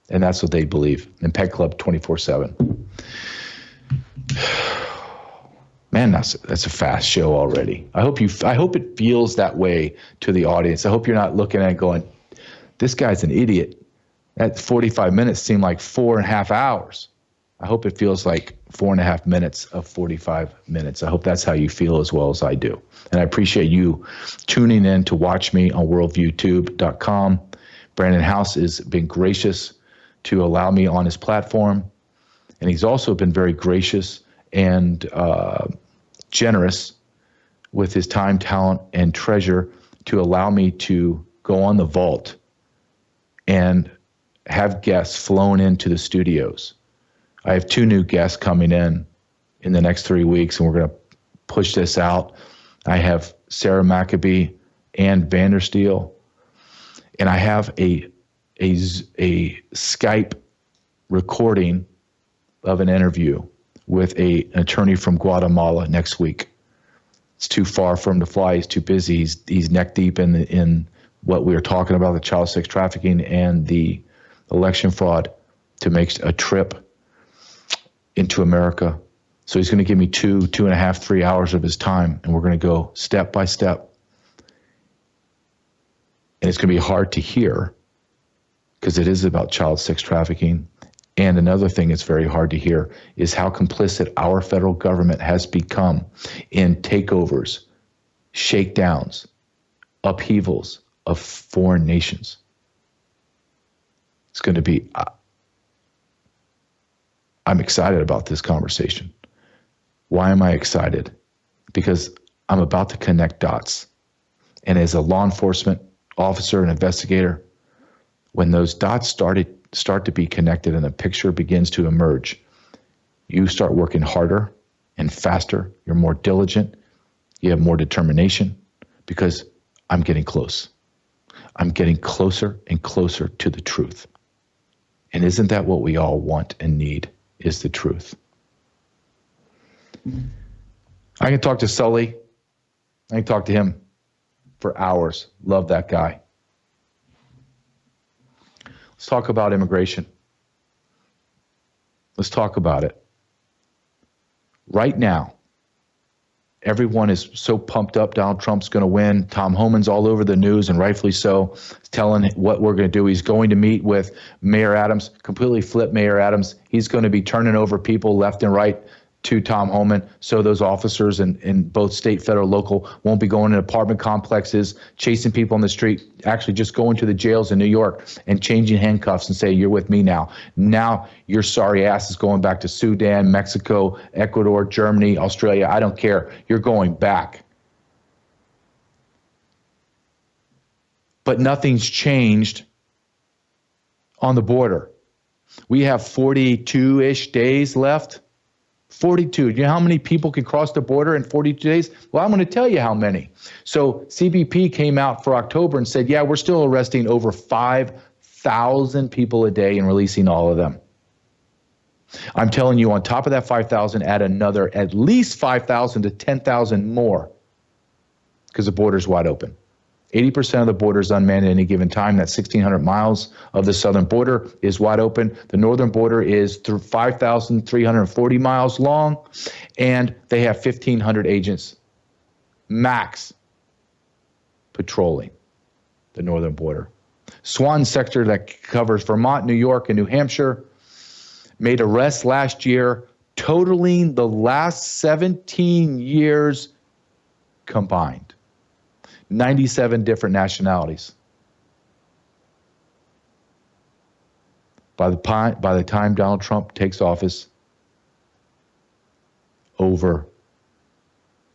Speaker 4: And that's what they believe in Pet Club 24/7. Man, that's a fast show already. I hope it feels that way to the audience. I hope you're not looking at it going, this guy's an idiot. That 45 minutes seemed like 4.5 hours. I hope it feels like 4.5 minutes of 45 minutes. I hope that's how you feel as well as I do. And I appreciate you tuning in to watch me on worldviewtube.com. Brandon House has been gracious to allow me on his platform. And he's also been very gracious and generous with his time, talent, and treasure to allow me to go on the vault and have guests flown into the studios. I have 2 new guests coming in the next 3 weeks, and we're going to push this out. I have Sarah Maccabee and Vandersteel, and I have a Skype recording of an interview with an attorney from Guatemala next week. It's too far for him to fly. He's too busy. He's neck deep in what we were talking about, the child sex trafficking and the election fraud, to make a trip into America. So he's going to give me 2.5, 3 hours of his time, and we're going to go step by step. And it's going to be hard to hear because it is about child sex trafficking. And another thing that's very hard to hear is how complicit our federal government has become in takeovers, shakedowns, upheavals of foreign nations. It's going to be, I'm excited about this conversation. Why am I excited? Because I'm about to connect dots. And as a law enforcement officer and investigator, when those dots start to be connected and a picture begins to emerge, you start working harder and faster. You're more diligent. You have more determination because I'm getting close. I'm getting closer and closer to the truth. And isn't that what we all want and need, is the truth? I can talk to Sully. I can talk to him for hours. Love that guy. Let's talk about immigration. Let's talk about it. Right now, everyone is so pumped up. Donald Trump's going to win. Tom Homan's all over the news, and rightfully so, telling what we're going to do. He's going to meet with Mayor Adams, completely flip Mayor Adams. He's going to be turning over people left and right to Tom Homan, so those officers in both state, federal, local won't be going in apartment complexes, chasing people on the street, actually just going to the jails in New York and changing handcuffs and say, you're with me now. Now your sorry ass is going back to Sudan, Mexico, Ecuador, Germany, Australia. I don't care. You're going back. But nothing's changed on the border. We have 42-ish days left. 42. You know how many people can cross the border in 42 days? Well, I'm going to tell you how many. So CBP came out for October and said, yeah, we're still arresting over 5,000 people a day and releasing all of them. I'm telling you, on top of that 5,000, add another at least 5,000 to 10,000 more because the border's wide open. 80% of the border is unmanned at any given time. That's 1,600 miles of the southern border is wide open. The northern border is 5,340 miles long, and they have 1,500 agents max patrolling the northern border. Swan sector that covers Vermont, New York, and New Hampshire made arrests last year totaling the last 17 years combined. 97 different nationalities. By the time Donald Trump takes office, over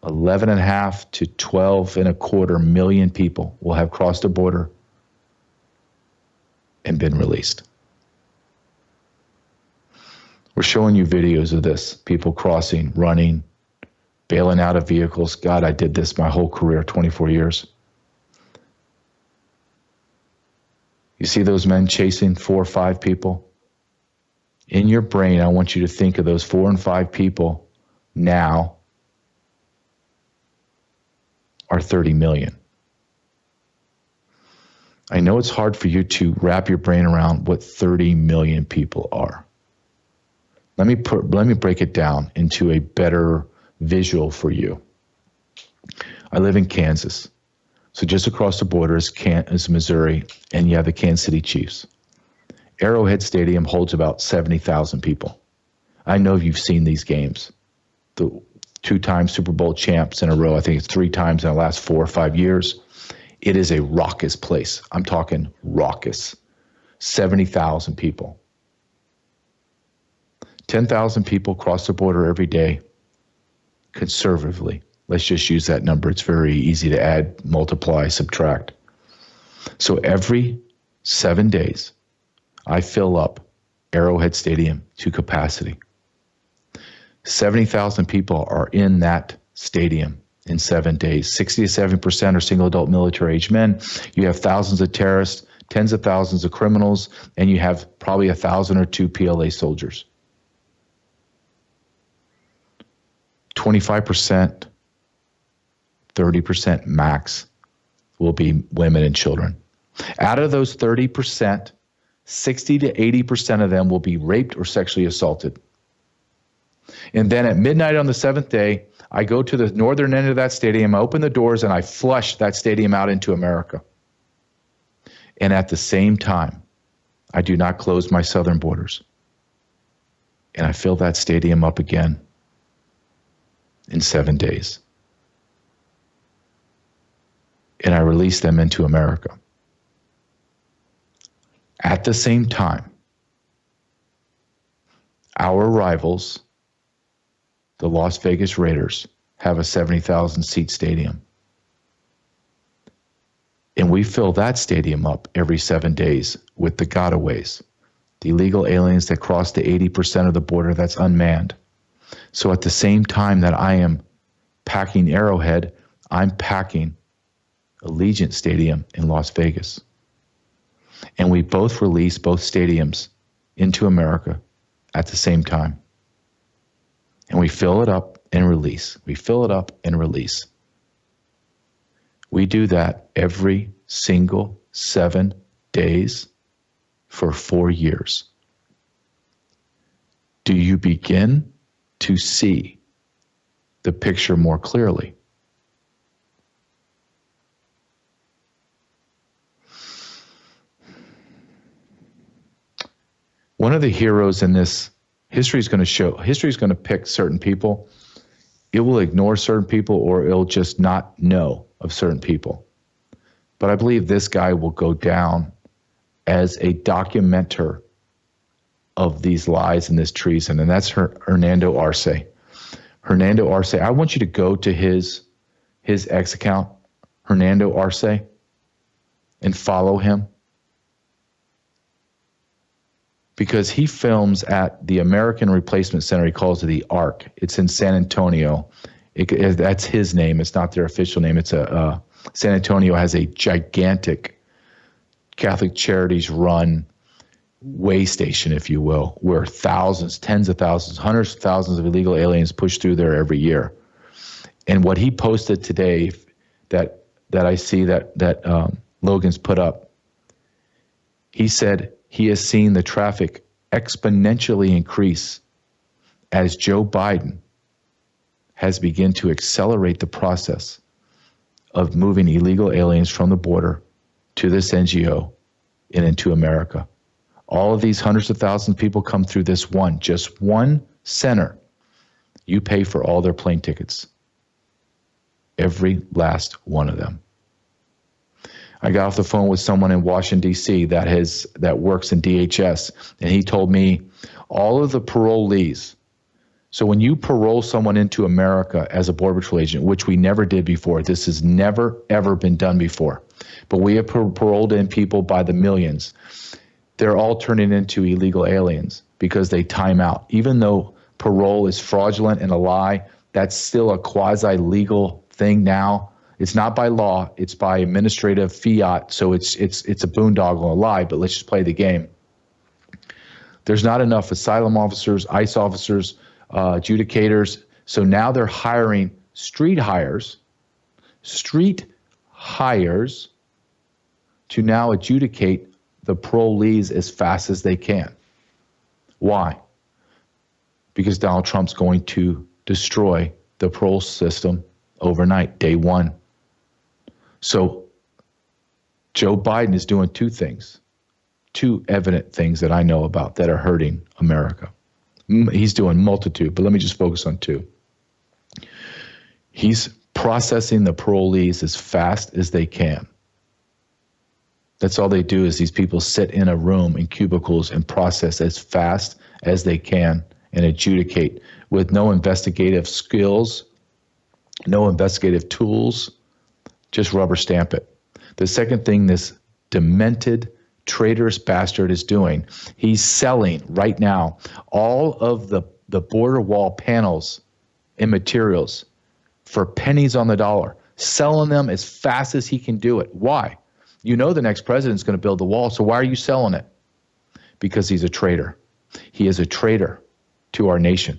Speaker 4: 11.5 to 12.25 million people will have crossed the border and been released. We're showing you videos of this, people crossing, running, bailing out of vehicles. God, I did this my whole career, 24 years. You see those men chasing 4 or 5 people? In your brain, I want you to think of those 4 and 5 people now are 30 million. I know it's hard for you to wrap your brain around what 30 million people are. Let me break it down into a better visual for you. I live in Kansas. So just across the border is Missouri, and you have the Kansas City Chiefs. Arrowhead Stadium holds about 70,000 people. I know you've seen these games. The 2-time Super Bowl champs in a row. I think it's 3 times in the last 4 or 5 years. It is a raucous place. I'm talking raucous. 70,000 people. 10,000 people cross the border every day. Conservatively, let's just use that number. It's very easy to add, multiply, subtract. So every 7 days, I fill up Arrowhead Stadium to capacity. 70,000 people are in that stadium in 7 days. 60 to 70% are single adult military age men. You have thousands of terrorists, tens of thousands of criminals, and you have probably 1,000 or 2 PLA soldiers. 25% 30% max will be women and children. Out of those 30%, 60 to 80% of them will be raped or sexually assaulted. And then at midnight on the seventh day, I go to the northern end of that stadium, I open the doors, and I flush that stadium out into America. And at the same time, I do not close my southern borders. And I fill that stadium up again in 7 days. And I release them into America. At the same time, our rivals, the Las Vegas Raiders, have a 70,000 seat stadium. And we fill that stadium up every 7 days with the gotaways, the illegal aliens that cross the 80% of the border that's unmanned. So at the same time that I am packing Arrowhead, I'm packing Allegiant Stadium in Las Vegas. And we both release both stadiums into America at the same time. And we fill it up and release. We fill it up and release. We do that every single 7 days for 4 years. Do you begin to see the picture more clearly? One of the heroes in this, history is going to pick certain people. It will ignore certain people, or it'll just not know of certain people. But I believe this guy will go down as a documenter of these lies and this treason, and that's Hernando Arce. Hernando Arce, I want you to go to his X account, Hernando Arce, and follow him. Because he films at the American Replacement Center. He calls it the ARC. It's in San Antonio. That's his name. It's not their official name. It's San Antonio has a gigantic Catholic Charities run way station, if you will, where thousands, tens of thousands, hundreds of thousands of illegal aliens push through there every year. And what he posted today that I see that Logan's put up, he said he has seen the traffic exponentially increase as Joe Biden has begun to accelerate the process of moving illegal aliens from the border to this NGO and into America. All of these hundreds of thousands of people come through this just one center. You pay for all their plane tickets. Every last one of them. I got off the phone with someone in Washington, D.C. that works in DHS, and he told me all of the parolees. So when you parole someone into America as a Border Patrol agent, which we never did before, this has never, ever been done before, but we have paroled in people by the millions. They're all turning into illegal aliens because they time out. Even though parole is fraudulent and a lie, that's still a quasi-legal thing now. It's not by law, it's by administrative fiat, so it's a boondoggle and a lie, but let's just play the game. There's not enough asylum officers, ICE officers, adjudicators, so now they're hiring street hires to now adjudicate the parolees as fast as they can. Why? Because Donald Trump's going to destroy the parole system overnight, day one. So Joe Biden is doing two things, two evident things that I know about that are hurting America. He's doing multitude, but let me just focus on two. He's processing the parolees as fast as they can. That's all they do is these people sit in a room in cubicles and process as fast as they can and adjudicate with no investigative skills, no investigative tools, just rubber stamp it. The second thing this demented, traitorous bastard is doing, he's selling right now all of the border wall panels and materials for pennies on the dollar, selling them as fast as he can do it. Why? You know the next president's going to build the wall, so why are you selling it? Because he's a traitor. He is a traitor to our nation.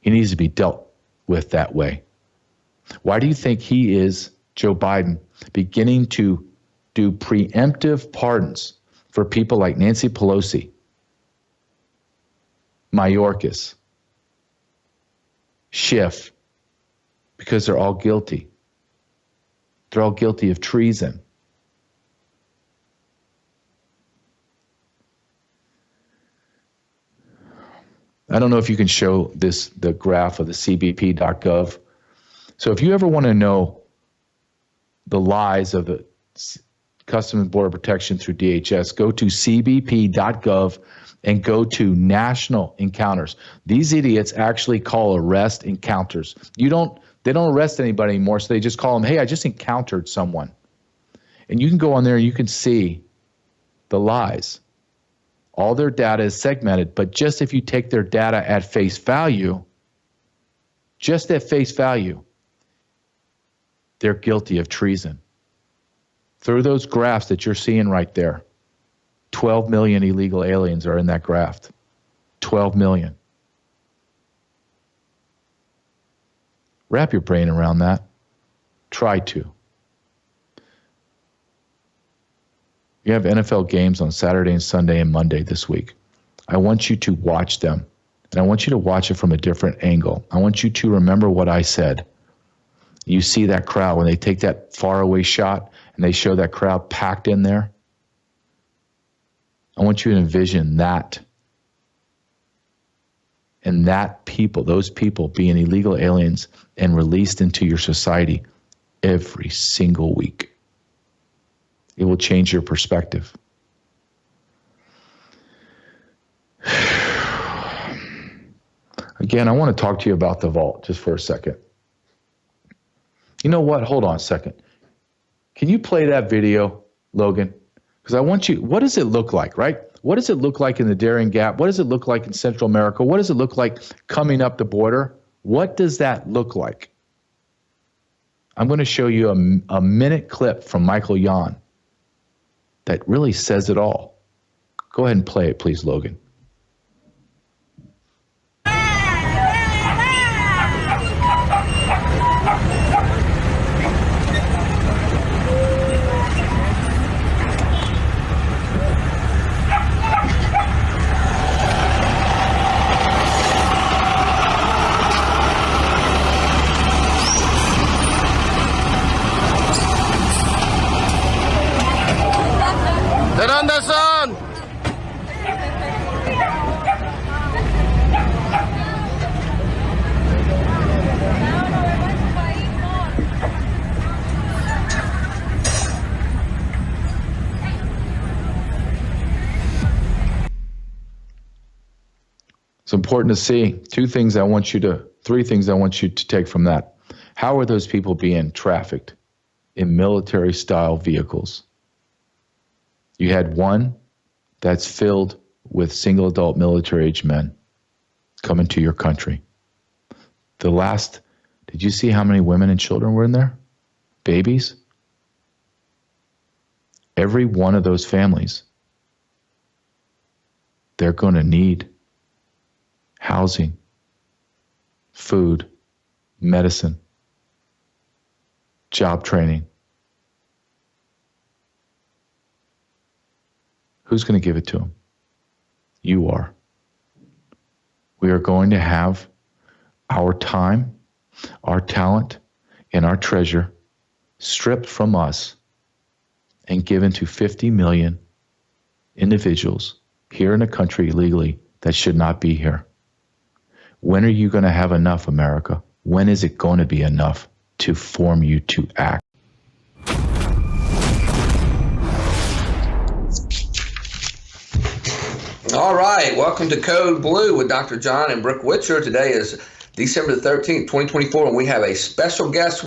Speaker 4: He needs to be dealt with that way. Why do you think he is, Joe Biden, beginning to do preemptive pardons for people like Nancy Pelosi, Mayorkas, Schiff, because they're all guilty. They're all guilty of treason. I don't know if you can show the graph of the cbp.gov. So if you ever want to know the lies of the Customs and Border Protection through DHS, go to cbp.gov and go to national encounters. These idiots actually call arrest encounters. They don't arrest anybody anymore, so they just call them, hey, I just encountered someone. And you can go on there and you can see the lies. All their data is segmented, but just if you take their data at face value, just at face value, they're guilty of treason. Through those graphs that you're seeing right there, 12 million illegal aliens are in that graph. 12 million. Wrap your brain around that. Try to. You have NFL games on Saturday and Sunday and Monday this week. I want you to watch them, and I want you to watch it from a different angle. I want you to remember what I said. You see that crowd when they take that faraway shot and they show that crowd packed in there. I want you to envision that. And that people, those people being illegal aliens and released into your society every single week. It will change your perspective. Again, I want to talk to you about the vault just for a second. You know what? Hold on a second. Can you play that video, Logan? Because I want you, what does it look like, right? What does it look like in the Darien Gap? What does it look like in Central America? What does it look like coming up the border? What does that look like? I'm going to show you a minute clip from Michael Yon that really says it all. Go ahead and play it, please, Logan. It's important to see three things I want you to take from that. How are those people being trafficked in military-style vehicles? You had one that's filled with single adult military-age men coming to your country. The last, did you see how many women and children were in there? Babies? Every one of those families, they're going to need housing, food, medicine, job training. Who's going to give it to them? You are. We are going to have our time, our talent, and our treasure stripped from us and given to 50 million individuals here in a country illegally that should not be here. When are you going to have enough, America? When is it going to be enough to form you to act?
Speaker 8: All right, welcome to Code Blue with Dr. John and Brooke Witcher. Today is December the 13th, 2024, and we have a special guest